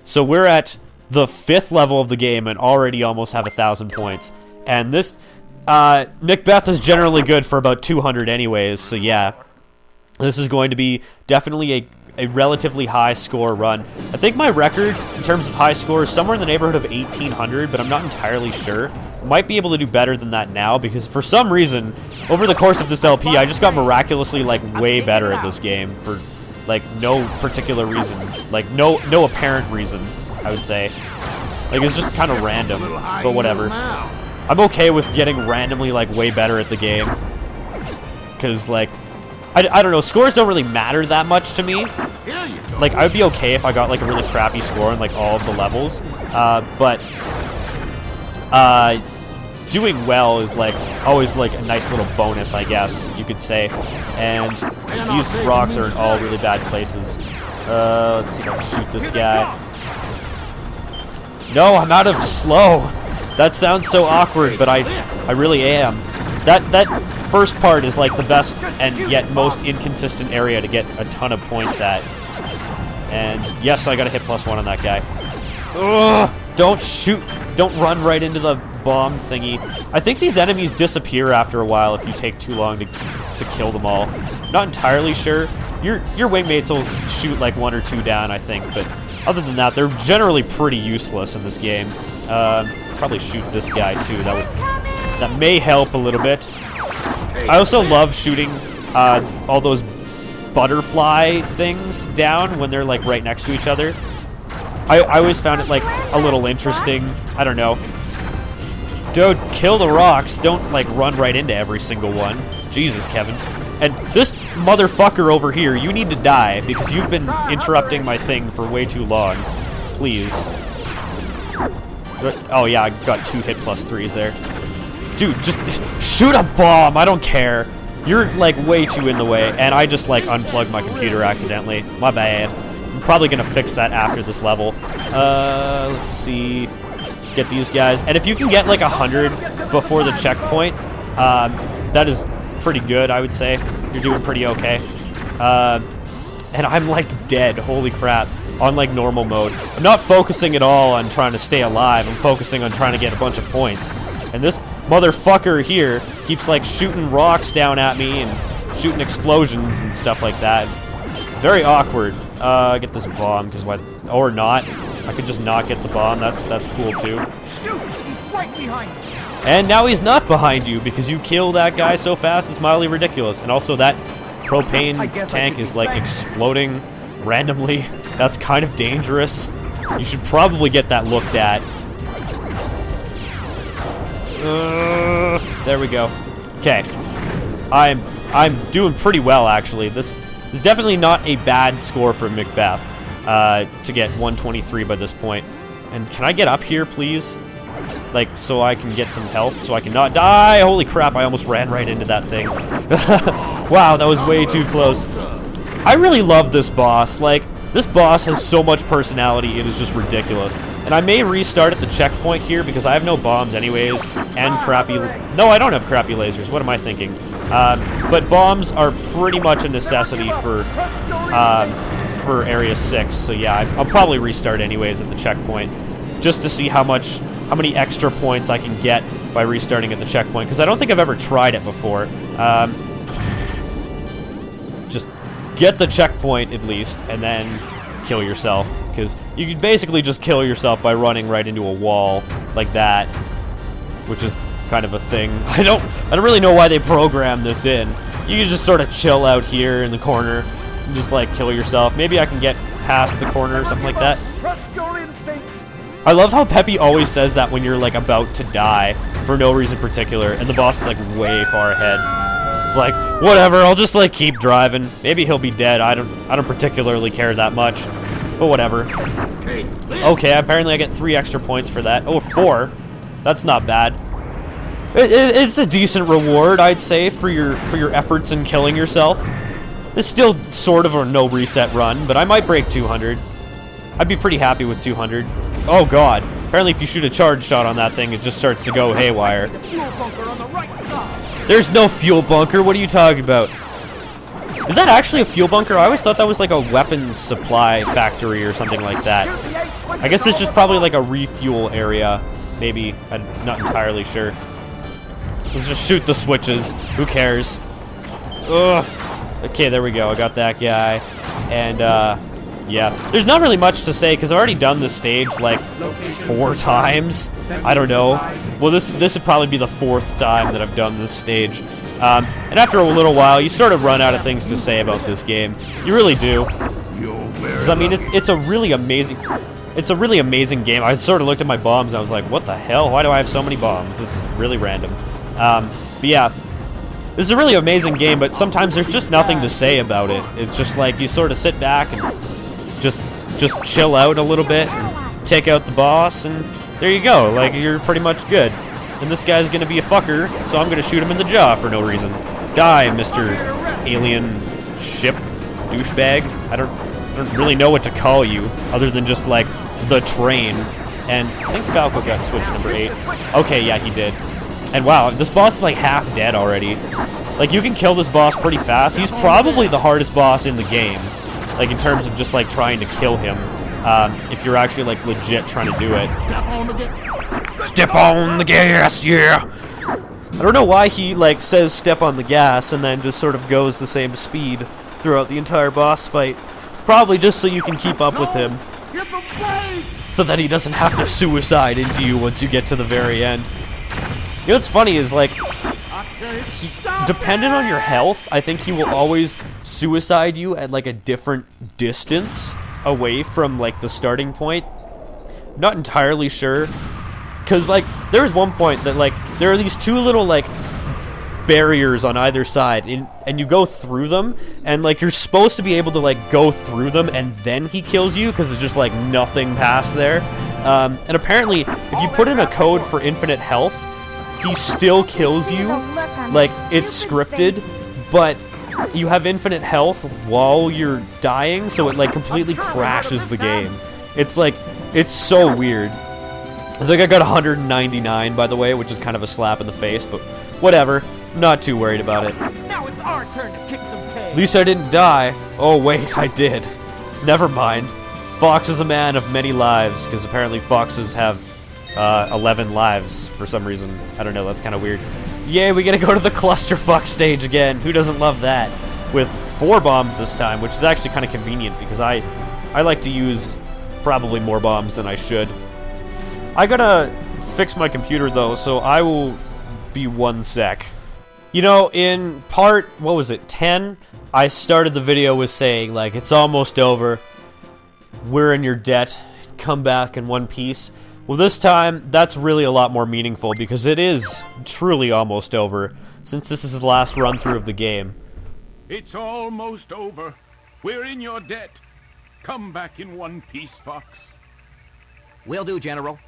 So we're at the 5th level of the game and already almost have 1,000 points. And this, Macbeth is generally good for about 200 anyways, so yeah. This is going to be definitely a relatively high score run. I think my record in terms of high score is somewhere in the neighborhood of 1,800, but I'm not entirely sure. Might be able to do better than that now, because for some reason, over the course of this LP, I just got miraculously, like, way better at this game for, like, no particular reason. Like, no apparent reason, I would say. Like, it's just kind of random, but whatever. I'm okay with getting randomly, like, way better at the game. Because, like, I don't know, scores don't really matter that much to me. Like, I would be okay if I got, like, a really crappy score in, like, all of the levels. But doing well is, like, always, like, a nice little bonus, I guess, you could say. And these rocks are in all really bad places. Let's see if I can shoot this guy. No, I'm out of slow. That sounds so awkward, but I really am. That first part is like the best and yet most inconsistent area to get a ton of points at. And yes, I got a hit +1 on that guy. Ugh, don't shoot. Don't run right into the bomb thingy. I think these enemies disappear after a while if you take too long to kill them all. Not entirely sure. Your wingmates will shoot like 1 or 2 down, I think, but other than that, they're generally pretty useless in this game. Probably shoot this guy too. That may help a little bit. I also love shooting all those butterfly things down when they're like right next to each other. I always found it like a little interesting. I don't know. Dude, kill the rocks. Don't like run right into every single one. Jesus, Kevin. And this motherfucker over here, you need to die because you've been interrupting my thing for way too long. Please. Oh yeah, I got 2 hit +3s there. Dude, just shoot a bomb. I don't care. You're like way too in the way, and I just like unplugged my computer accidentally. My bad. I'm probably gonna fix that after this level. Let's see. Get these guys, and if you can get like 100 before the checkpoint, that is pretty good, I would say. You're doing pretty okay. And I'm like dead. Holy crap. On like normal mode. I'm not focusing at all on trying to stay alive. I'm focusing on trying to get a bunch of points. And this motherfucker here keeps like shooting rocks down at me and shooting explosions and stuff like that. It's very awkward. Get this bomb because why? Or not. I could just not get the bomb. That's cool too. And now he's not behind you because you kill that guy so fast. It's mildly ridiculous. And also that propane tank is like exploding randomly. That's kind of dangerous. You should probably get that looked at. There we go. Okay. I'm doing pretty well, actually. This is definitely not a bad score for Macbeth to get 123 by this point. And can I get up here, please? Like, so I can get some health, so I can not die? Holy crap, I almost ran right into that thing. Wow, that was way too close. I really love this boss. Like, this boss has so much personality, it is just ridiculous. And I may restart at the checkpoint here because I have no bombs anyways, and crappy... No, I don't have crappy lasers. What am I thinking? But bombs are pretty much a necessity for Area 6, so yeah, I'll probably restart anyways at the checkpoint, just to see how many extra points I can get by restarting at the checkpoint, because I don't think I've ever tried it before. Just get the checkpoint at least, and then kill yourself, because you can basically just kill yourself by running right into a wall like that, which is kind of a thing. I don't really know why they programmed this in. You can just sort of chill out here in the corner and just like kill yourself. Maybe I can get past the corner or something like that. I love how Peppy always says that when you're like about to die for no reason particular, and the boss is like way far ahead. It's like, whatever, I'll just like keep driving. Maybe he'll be dead. I don't particularly care that much, but whatever. Okay, apparently I get 3 extra points for that. Oh, 4. That's not bad. It's a decent reward, I'd say, for your efforts in killing yourself. It's still sort of a no reset run, but I might break 200. I'd be pretty happy with 200. Oh god. Apparently if you shoot a charge shot on that thing, it just starts to go haywire. There's no fuel bunker, what are you talking about? Is that actually a fuel bunker? I always thought that was like a weapons supply factory or something like that. I guess it's just probably like a refuel area. Maybe. I'm not entirely sure. Let's just shoot the switches. Who cares? Ugh. Okay, there we go. I got that guy. And, yeah. There's not really much to say, because I've already done this stage, like, 4 times. I don't know. Well, this would probably be the 4th time that I've done this stage. And after a little while, you sort of run out of things to say about this game. You really do. 'Cause, I mean, it's a really amazing... It's a really amazing game. I sort of looked at my bombs, and I was like, what the hell? Why do I have so many bombs? This is really random. But yeah. This is a really amazing game, but sometimes there's just nothing to say about it. It's just like, you sort of sit back and... Just chill out a little bit, and take out the boss, and there you go. Like, you're pretty much good. And this guy's gonna be a fucker, so I'm gonna shoot him in the jaw for no reason. Die, Mr. Alien Ship Douchebag. I don't really know what to call you, other than just, like, the train. And I think Falco got switch number 8. Okay, yeah, he did. And wow, this boss is, like, half dead already. Like, you can kill this boss pretty fast. He's probably the hardest boss in the game. Like, in terms of just, like, trying to kill him. If you're actually, like, legit trying to do it. Step on the gas, yeah! I don't know why he, like, says step on the gas and then just sort of goes the same speed throughout the entire boss fight. It's probably just so you can keep up with him. So that he doesn't have to suicide into you once you get to the very end. You know what's funny is, like, dependent on your health, I think he will always suicide you at, like, a different distance away from, like, the starting point. Not entirely sure. Because, like, there was one point that, like, there are these 2 little, like, barriers on either side, and you go through them, and, like, you're supposed to be able to, like, go through them, and then he kills you, because there's just, like, nothing past there. And apparently, if you put in a code for infinite health, he still kills you. Like, it's scripted, but you have infinite health while you're dying, so it, like, completely crashes the game. It's, like, it's so weird. I think I got 199, by the way, which is kind of a slap in the face, but whatever. Not too worried about it. Now it's our turn to kick some tail. At least I didn't die. Oh, wait, I did. Never mind. Fox is a man of many lives, because apparently foxes have 11 lives for some reason. I don't know, that's kind of weird. Yay, we get to go to the clusterfuck stage again. Who doesn't love that? With 4 bombs this time, which is actually kind of convenient, because I like to use probably more bombs than I should. I gotta fix my computer, though, so I will be 1 sec. You know, in part, what was it, 10? I started the video with saying, like, it's almost over. We're in your debt. Come back in one piece. Well, this time, that's really a lot more meaningful, because it is truly almost over, since this is the last run-through of the game. It's almost over. We're in your debt. Come back in one piece, Fox. Will do, General.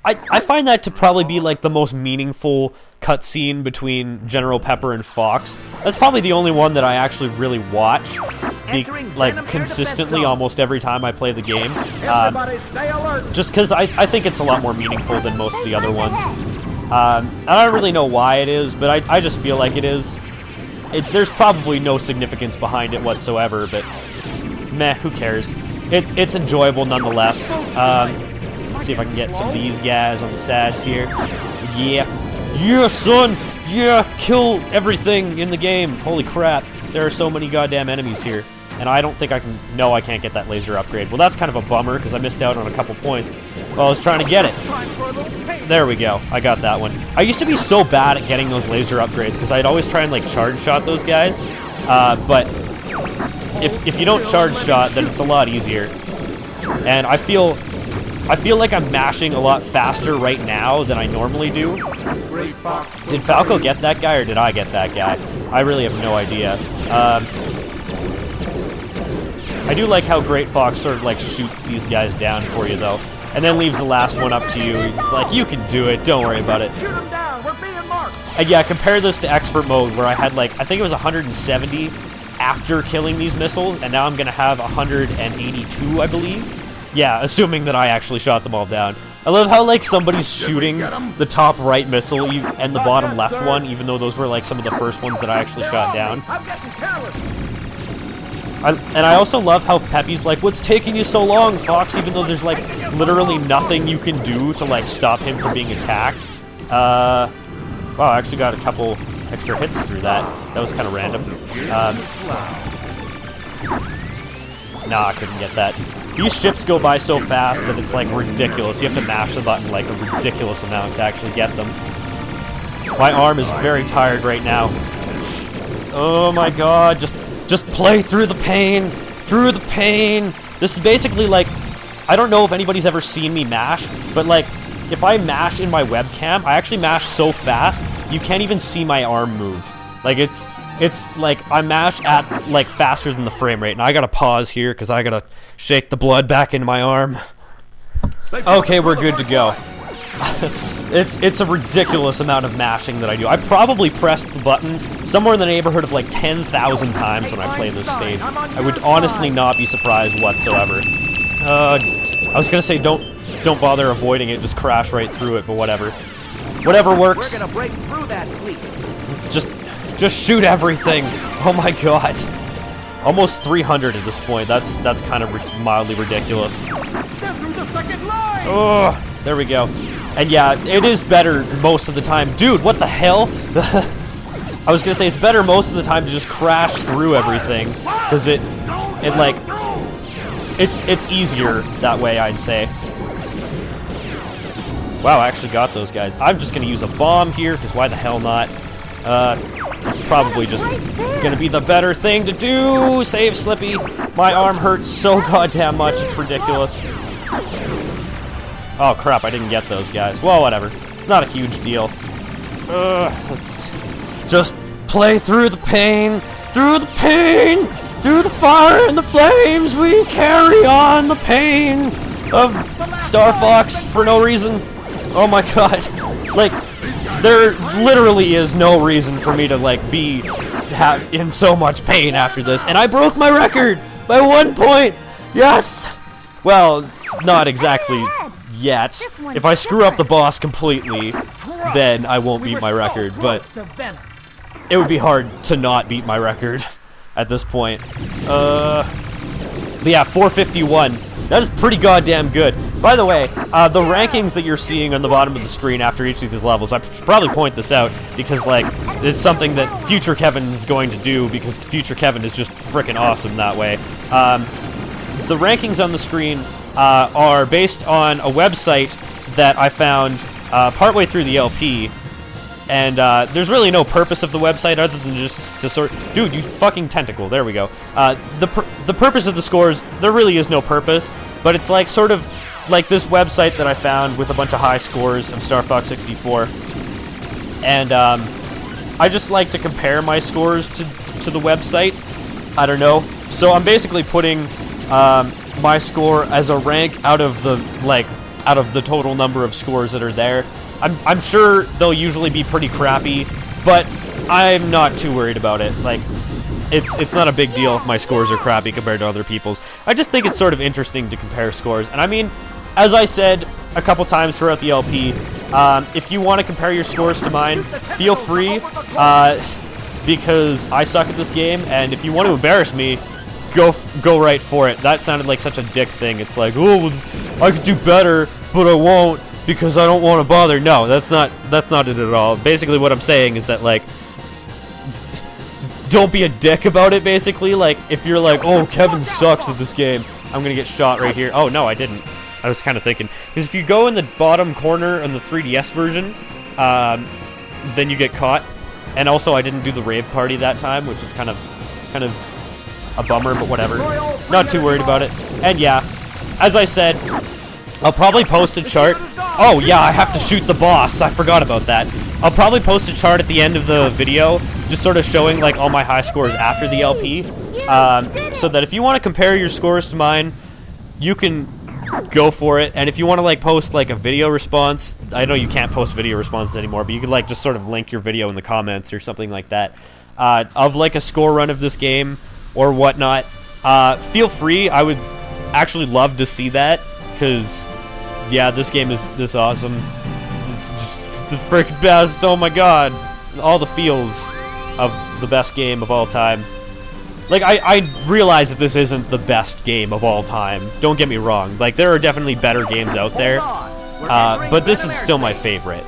I find that to probably be, like, the most meaningful cutscene between General Pepper and Fox. That's probably the only one that I actually really watch, like, consistently almost every time I play the game. Just because I think it's a lot more meaningful than most of the other ones. I don't really know why it is, but I just feel like it is. There's probably no significance behind it whatsoever, but meh, who cares? It's enjoyable nonetheless. Let's see if I can get some of these guys on the sides here. Yeah, son! Yeah, kill everything in the game. Holy crap, there are so many goddamn enemies here. And I don't think I can... No, I can't get that laser upgrade. Well, that's kind of a bummer, because I missed out on a couple points while I was trying to get it. There we go. I got that one. I used to be so bad at getting those laser upgrades, because I'd always try and, like, charge shot those guys. But if you don't charge shot, then it's a lot easier. And I feel like I'm mashing a lot faster right now than I normally do. Did Falco get that guy, or did I get that guy? I really have no idea. I do like how Great Fox sort of, like, shoots these guys down for you, though. And then leaves the last one up to you. It's like, you can do it, don't worry about it. Shoot them down. We're being marked. And yeah, compare this to Expert Mode, where I had, like, I think it was 170 after killing these missiles, and now I'm going to have 182, I believe. Yeah, assuming that I actually shot them all down. I love how, like, somebody's shooting the top right missile and the bottom left one, even though those were, like, some of the first ones that I actually shot down. I'm getting careless. And I also love how Peppy's like, what's taking you so long, Fox, even though there's, like, literally nothing you can do to, like, stop him from being attacked. Wow, I actually got a couple extra hits through that. That was kind of random. Nah, I couldn't get that. These ships go by so fast that it's, like, ridiculous. You have to mash the button, like, a ridiculous amount to actually get them. My arm is very tired right now. Oh my god, just play through the pain. Through the pain. This is basically, like, I don't know if anybody's ever seen me mash, but, like, if I mash in my webcam, I actually mash so fast, you can't even see my arm move. Like, it's like, I mash at, like, faster than the frame rate. And I gotta pause here, because I gotta shake the blood back into my arm. Okay, we're good to go. It's a ridiculous amount of mashing that I do. I probably pressed the button somewhere in the neighborhood of, like, 10,000 times when I play this stage. I would honestly not be surprised whatsoever. I was gonna say, don't bother avoiding it, just crash right through it, but whatever. Whatever works. We're gonna break through that fleet. Just shoot everything. Oh my god. Almost 300 at this point. That's kind of mildly ridiculous. Oh, there we go. And yeah, it is better most of the time. Dude, what the hell? I was gonna say it's better most of the time to just crash through everything, because it's easier that way, I'd say. Wow, I actually got those guys. I'm just gonna use a bomb here, because why the hell not? It's probably just gonna be the better thing to do. Save Slippy. My arm hurts so goddamn much, it's ridiculous. Oh crap, I didn't get those guys. Well, whatever. It's not a huge deal. Let's just play through the pain. Through the pain! Through the fire and the flames, we carry on the pain of Star Fox for no reason. Oh my god. Like, there literally is no reason for me to, like, be in so much pain after this. And I broke my record by 1 point! Yes! Well, not exactly yet. If I screw up the boss completely, then I won't beat my record, but it would be hard to not beat my record at this point. But yeah, 451. That is pretty goddamn good. By the way, the rankings that you're seeing on the bottom of the screen after each of these levels, I should probably point this out, because, like, it's something that Future Kevin is going to do, because Future Kevin is just freaking awesome that way. The rankings on the screen are based on a website that I found partway through the LP, and there's really no purpose of the website other than just to sort... Dude, you fucking tentacle. There we go. The purpose of the scores, there really is no purpose, but it's like sort of like this website that I found with a bunch of high scores of Star Fox 64. And I just like to compare my scores to the website. I don't know. So I'm basically putting my score as a rank out of the total number of scores that are there. I'm sure they'll usually be pretty crappy, but I'm not too worried about it. Like, it's not a big deal if my scores are crappy compared to other people's. I just think it's sort of interesting to compare scores. And I mean, as I said a couple times throughout the LP, if you want to compare your scores to mine, feel free, because I suck at this game, and if you want to embarrass me, go right for it. That sounded like such a dick thing. It's like, oh, I could do better, but I won't, because I don't want to bother. No, that's not it at all. Basically what I'm saying is that, like, don't be a dick about it, basically. Like, if you're like, oh, Kevin sucks at this game, I'm gonna get shot right here. Oh, no, I didn't. I was kind of thinking. Because if you go in the bottom corner in the 3DS version, then you get caught. And also, I didn't do the rave party that time, which is kind of a bummer, but whatever. Not too worried about it. And yeah, as I said, I'll probably post a chart. Oh yeah, I have to shoot the boss. I forgot about that. I'll probably post a chart at the end of the video, just sort of showing, like, all my high scores after the LP. So that if you want to compare your scores to mine, you can go for it. And if you want to, like, post, like, a video response, I know you can't post video responses anymore, but you could, like, just sort of link your video in the comments or something like that, of, like, a score run of this game or whatnot. Feel free. I would actually love to see that, because yeah, this game is this awesome. It's just the freaking best. Oh my god. All the feels of the best game of all time. Like, I realize that this isn't the best game of all time. Don't get me wrong. Like, there are definitely better games out there. But this is still my favorite.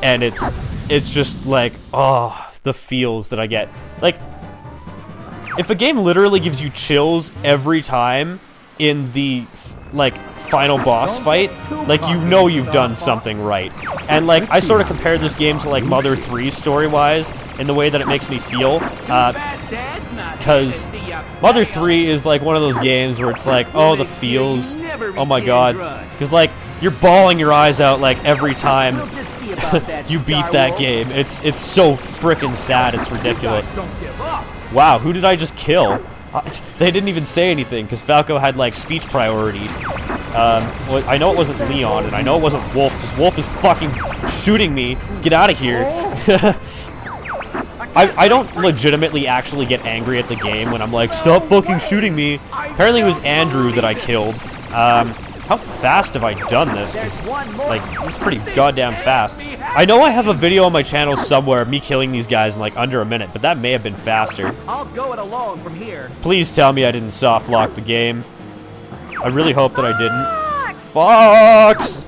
And it's just like, oh, the feels that I get. Like, if a game literally gives you chills every time in the, like, final boss fight, like, you know you've done something right. And, like, I sort of compare this game to, like, Mother 3 story-wise in the way that it makes me feel. Because Mother 3 is, like, one of those games where it's like, oh, the feels, oh my god. Because, like, you're bawling your eyes out, like, every time you beat that game. It's so freaking sad, it's ridiculous. Wow, who did I just kill? They didn't even say anything, because Falco had, like, speech priority. Well, I know it wasn't Leon, and I know it wasn't Wolf, because Wolf is fucking shooting me. Get out of here. I don't legitimately actually get angry at the game when I'm like, stop fucking shooting me. Apparently it was Andrew that I killed. How fast have I done this? 'Cause, like, this is pretty goddamn fast. I know I have a video on my channel somewhere of me killing these guys in, like, under a minute, but that may have been faster. I'll go it alone from here. Please tell me I didn't soft lock the game. I really hope that I didn't. Fox!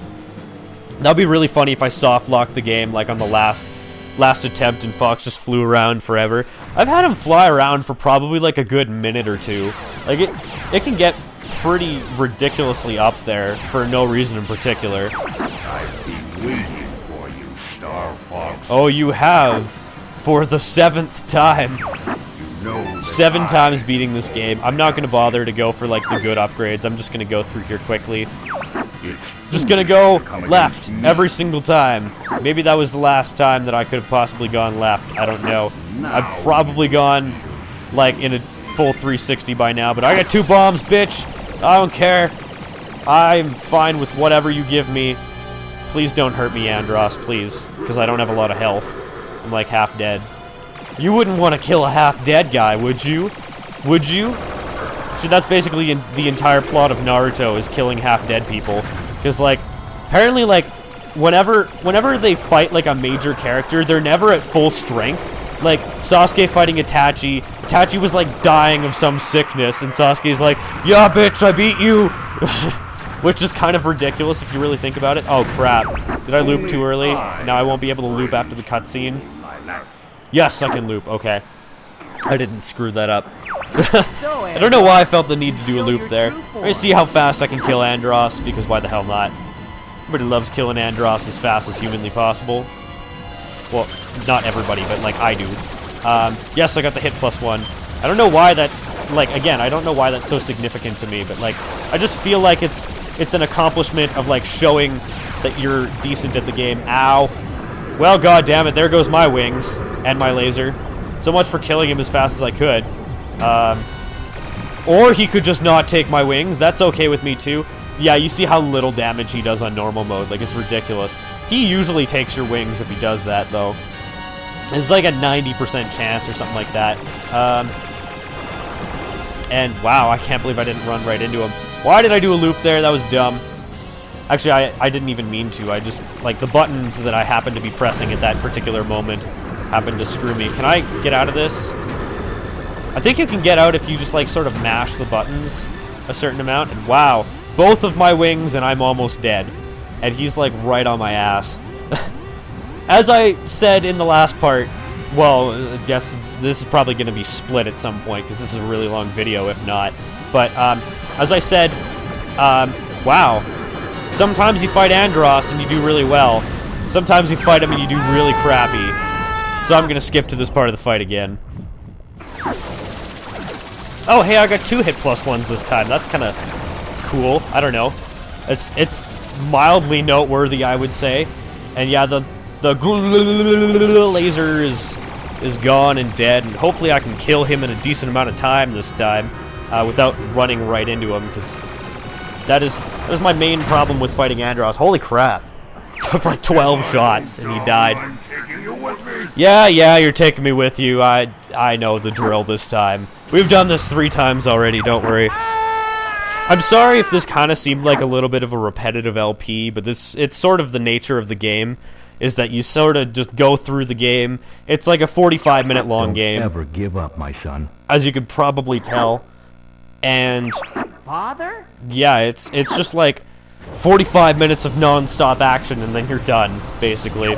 That'd be really funny if I soft locked the game, like, on the last attempt and Fox just flew around forever. I've had him fly around for probably, like, a good minute or two. Like, it can get pretty ridiculously up there for no reason in particular. I've been waiting for you, Star Fox. Oh, you have, for the 7th time. You know 7 times beating this game. I'm not gonna bother to go for, like, the good upgrades. I'm just gonna go through here quickly. Just gonna go left every single time. Maybe that was the last time that I could have possibly gone left. I don't know. I've probably gone, like, in a full 360 by now, but I got 2 bombs, bitch. I don't care. I'm fine with whatever you give me. Please don't hurt me, Andros, please, because I don't have a lot of health. I'm, like, half dead. You wouldn't want to kill a half-dead guy, would you? Would you? So that's basically the entire plot of Naruto, is killing half-dead people. Because, like, apparently, like, whenever they fight, like, a major character, they're never at full strength. Like, Sasuke fighting Itachi. Itachi was, like, dying of some sickness, and Sasuke's like, yeah, bitch, I beat you! Which is kind of ridiculous if you really think about it. Oh, crap. Did I loop too early? Now I won't be able to loop after the cutscene. Yes, I can loop. Okay. I didn't screw that up. I don't know why I felt the need to do a loop there. Let me see how fast I can kill Andros, because why the hell not? Everybody loves killing Andros as fast as humanly possible. Well, not everybody, but, like, I do. Yes, I got the hit +1. I don't know why that, like, again, I don't know why that's so significant to me, but, like, I just feel like it's an accomplishment of, like, showing that you're decent at the game. Ow. Well, god damn it, there goes my wings and my laser. So much for killing him as fast as I could. Or he could just not take my wings. That's okay with me, too. Yeah, you see how little damage he does on normal mode. Like, it's ridiculous. He usually takes your wings if he does that, though. It's like a 90% chance or something like that. And, wow, I can't believe I didn't run right into him. Why did I do a loop there? That was dumb. Actually, I didn't even mean to. I just, like, the buttons that I happened to be pressing at that particular moment happened to screw me. Can I get out of this? I think you can get out if you just, like, sort of mash the buttons a certain amount. And, wow, both of my wings and I'm almost dead. And he's, like, right on my ass. As I said in the last part, well, I guess this is probably going to be split at some point, because this is a really long video, if not. But, as I said, wow. Sometimes you fight Andros and you do really well. Sometimes you fight him and you do really crappy. So I'm going to skip to this part of the fight again. Oh, hey, I got 2 hit +1s this time. That's kind of cool. I don't know. It's mildly noteworthy, I would say. And yeah, the laser is gone and dead, and hopefully I can kill him in a decent amount of time this time without running right into him, because that is my main problem with fighting Andros. Holy crap. Took like 12 shots and he died. Yeah, you're taking me with you. I know the drill this time. We've done this 3 times already, don't worry. I'm sorry if this kind of seemed like a little bit of a repetitive LP, but it's sort of the nature of the game, is that you sort of just go through the game. It's like a 45-minute long game. Don't ever give up, my son. As you could probably tell. And Father? yeah, it's just like 45 minutes of non-stop action and then you're done, basically.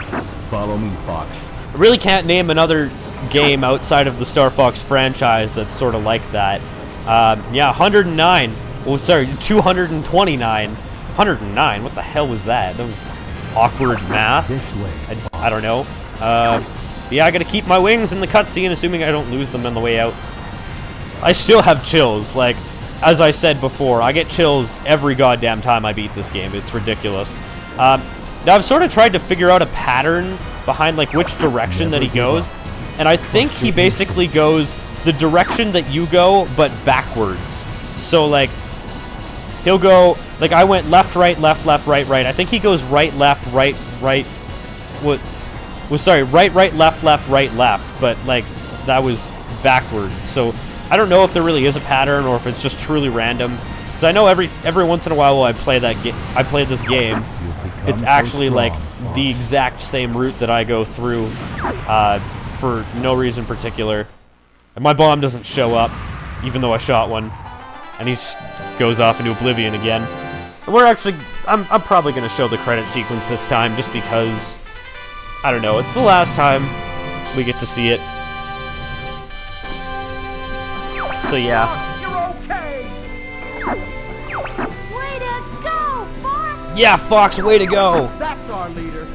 Follow me, Fox. I really can't name another game outside of the Star Fox franchise that's sort of like that. Yeah, 109. Well, sorry, 229. 109? What the hell was that? That was awkward math. This way. I don't know. Yeah, I gotta keep my wings in the cutscene, assuming I don't lose them on the way out. I still have chills. Like, as I said before, I get chills every goddamn time I beat this game. It's ridiculous. Now, I've sort of tried to figure out a pattern behind, like, which direction that he goes. And I think he basically goes the direction that you go, but backwards. So, like, he'll go, like, I went left, right, left, left, right, right. I think he goes right, left, right, right. What? Well, sorry, right, right, left, left, right, left. But, like, that was backwards. So, I don't know if there really is a pattern or if it's just truly random. Because I know every once in a while I play this game, it's actually, like, the exact same route that I go through for no reason particular. And my bomb doesn't show up, even though I shot one. And he just goes off into oblivion again. And we're actually, I'm probably going to show the credit sequence this time, just because, I don't know, it's the last time we get to see it. So yeah. You're okay. Way to go, Fox! Yeah, Fox, way to go! That's our leader.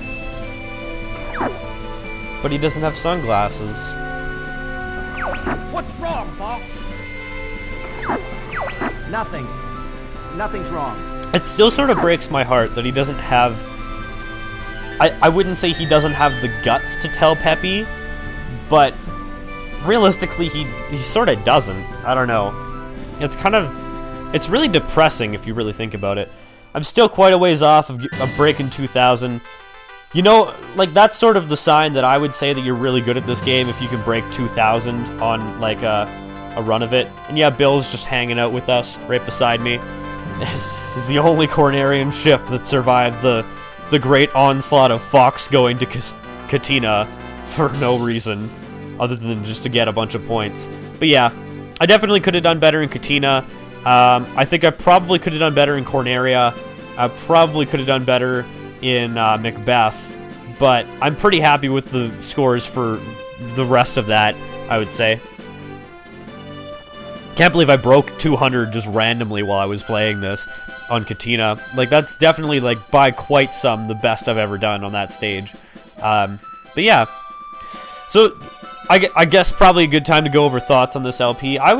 But he doesn't have sunglasses. What's wrong, Fox? Nothing. Nothing's wrong. It still sort of breaks my heart that he doesn't have... I wouldn't say he doesn't have the guts to tell Peppy, but realistically he sort of doesn't. I don't know. It's kind of... It's really depressing if you really think about it. I'm still quite a ways off of breaking 2,000. You know, like, that's sort of the sign that I would say that you're really good at this game if you can break 2,000 on, like, a run of it. And yeah, Bill's just hanging out with us right beside me. He's the only Cornerian ship that survived the great onslaught of Fox going to Katina for no reason other than just to get a bunch of points. But yeah, I definitely could have done better in Katina. I think I probably could have done better in Corneria. I probably could have done better in Macbeth. But I'm pretty happy with the scores for the rest of that, I would say. Can't believe I broke 200 just randomly while I was playing this on Katina. Like, that's definitely, like, by quite some the best I've ever done on that stage. But yeah. So, I guess probably a good time to go over thoughts on this LP. I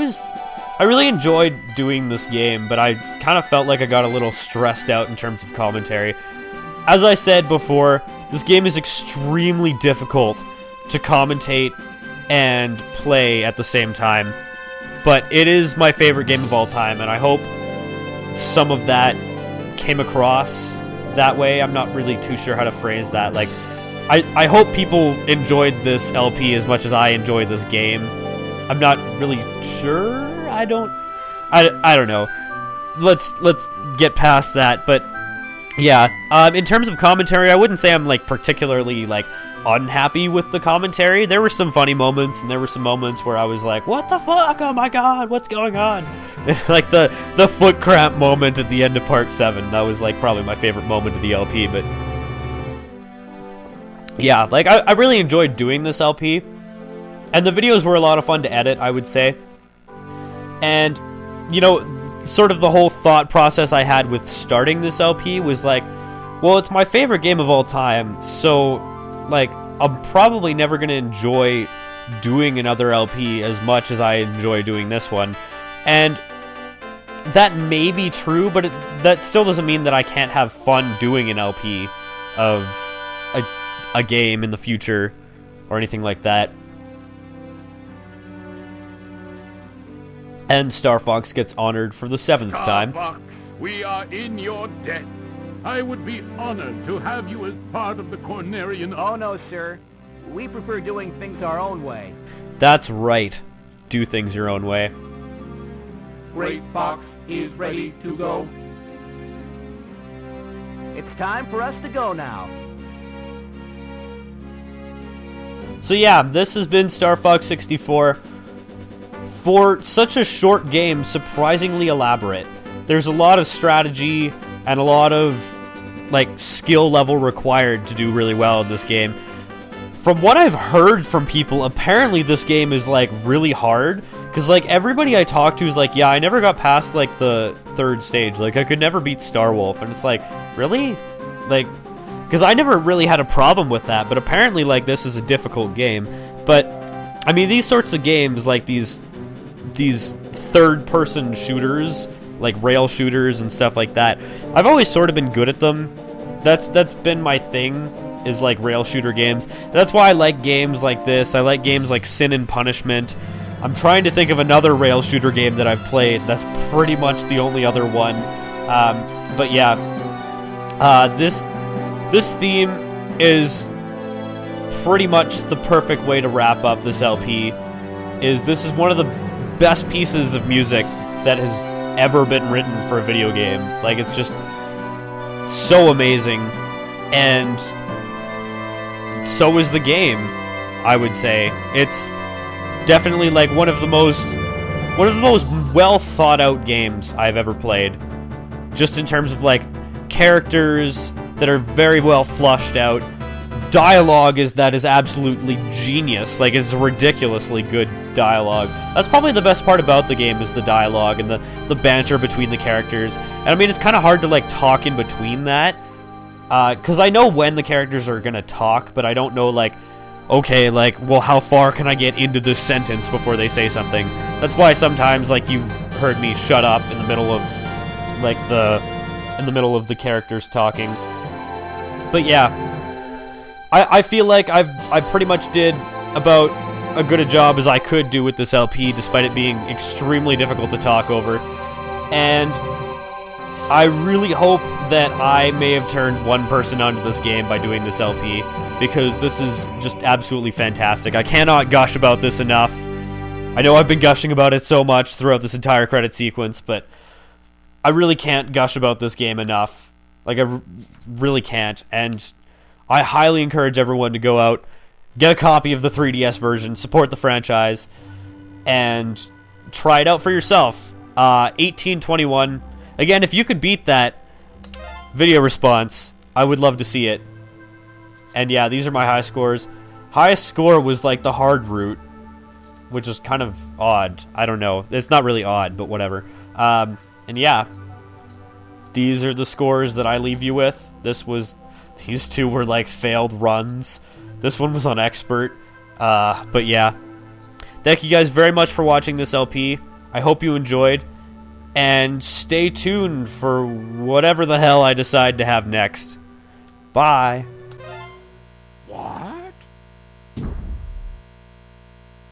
really enjoyed doing this game, but I kind of felt like I got a little stressed out in terms of commentary. As I said before, this game is extremely difficult to commentate and play at the same time. But it is my favorite game of all time, and I hope some of that came across that way. I'm not really too sure how to phrase that. Like, I hope people enjoyed this LP as much as I enjoyed this game. I'm not really sure. I don't know. Let's get past that. But yeah, in terms of commentary, I wouldn't say I'm, like, particularly, like, unhappy with the commentary. There were some funny moments, and there were some moments where I was like, what the fuck? Oh my god, what's going on? Like the foot cramp moment at the end of part 7. That was, like, probably my favorite moment of the LP. But yeah, like, I really enjoyed doing this LP, and the videos were a lot of fun to edit, I would say. And, you know, sort of the whole thought process I had with starting this LP was like, well, it's my favorite game of all time, so, like, I'm probably never going to enjoy doing another LP as much as I enjoy doing this one. And that may be true, but that still doesn't mean that I can't have fun doing an LP of a game in the future or anything like that. And Star Fox gets honored for the 7th time. Star Fox, we are in your debt. I would be honored to have you as part of the Cornerian... Oh, no, sir. We prefer doing things our own way. That's right. Do things your own way. Great Fox, is ready to go. It's time for us to go now. So yeah, this has been Star Fox 64. For such a short game, surprisingly elaborate. There's a lot of strategy and a lot of like skill level required to do really well in this game. From what I've heard from people, apparently this game is like really hard, because like everybody I talk to is like, yeah, I never got past like the 3rd stage, like I could never beat Star Wolf, and it's like, really? Like, because I never really had a problem with that, but apparently like this is a difficult game. But I mean, these sorts of games, like these third-person shooters, like rail shooters and stuff like that, I've always sort of been good at them. That's been my thing, is like rail shooter games. That's why I like games like this. I like games like Sin and Punishment. I'm trying to think of another rail shooter game that I've played. That's pretty much the only other one. But yeah, this theme is pretty much the perfect way to wrap up this LP. This is one of the best pieces of music that has ever been written for a video game. Like, it's just so amazing, and so is the game, I would say. It's definitely like one of the most well thought out games I've ever played, just in terms of like characters that are very well flushed out. Dialogue is absolutely genius. Like, it's ridiculously good dialogue. That's probably the best part about the game, is the dialogue and the banter between the characters. And I mean, it's kind of hard to like talk in between that, because I know when the characters are gonna talk, but I don't know like, okay, like, well, how far can I get into this sentence before they say something? That's why sometimes like you've heard me shut up in the middle of like the characters talking. But yeah, I feel like I pretty much did about a good a job as I could do with this LP, despite it being extremely difficult to talk over. And I really hope that I may have turned one person onto this game by doing this LP, because this is just absolutely fantastic. I cannot gush about this enough. I know I've been gushing about it so much throughout this entire credit sequence, but I really can't gush about this game enough. Like, I really can't. And I highly encourage everyone to go out, get a copy of the 3DS version, support the franchise, and try it out for yourself. 1821. Again, if you could beat that video response, I would love to see it. And yeah, these are my high scores. Highest score was like the hard route, which is kind of odd. I don't know. It's not really odd, but whatever. And yeah, these are the scores that I leave you with. These two were like failed runs. This one was on expert. But yeah, thank you guys very much for watching this LP. I hope you enjoyed, and stay tuned for whatever the hell I decide to have next. Bye.